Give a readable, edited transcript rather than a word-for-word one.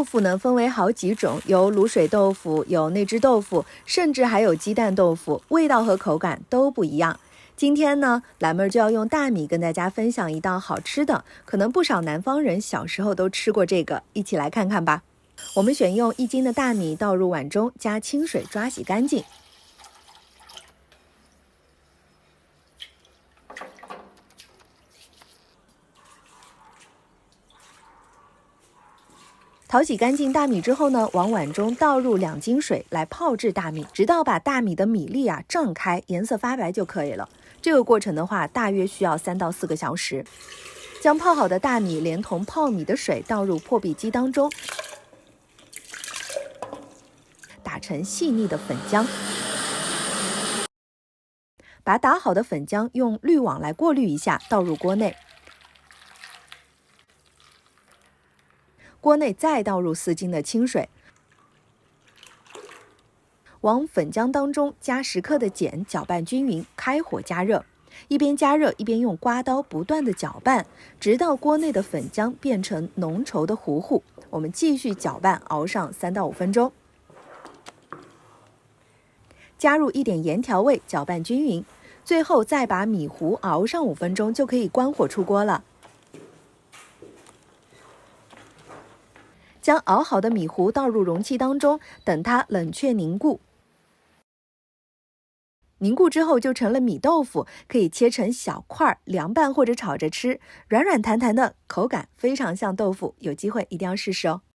豆腐呢分为好几种，有卤水豆腐，有内汁豆腐，甚至还有鸡蛋豆腐，味道和口感都不一样。今天呢，蓝妹儿就要用大米跟大家分享一道好吃的，可能不少南方人小时候都吃过这个，一起来看看吧。我们选用1斤的大米倒入碗中，加清水抓洗干净。淘洗干净大米之后呢，往碗中倒入2斤水来泡制大米，直到把大米的米粒胀开，颜色发白就可以了。这个过程的话，大约需要3到4个小时。将泡好的大米连同泡米的水倒入破壁机当中，打成细腻的粉浆。把打好的粉浆用滤网来过滤一下，倒入锅内。锅内再倒入4斤的清水，往粉浆当中加10克的碱，搅拌均匀，开火加热。一边加热一边用刮刀不断的搅拌，直到锅内的粉浆变成浓稠的糊糊。我们继续搅拌，熬上3到5分钟。加入一点盐调味，搅拌均匀。最后再把米糊熬上5分钟，就可以关火出锅了。将熬好的米糊倒入容器当中，等它冷却凝固。凝固之后就成了米豆腐，可以切成小块，凉拌或者炒着吃，软软弹弹的，口感非常像豆腐，有机会一定要试试哦。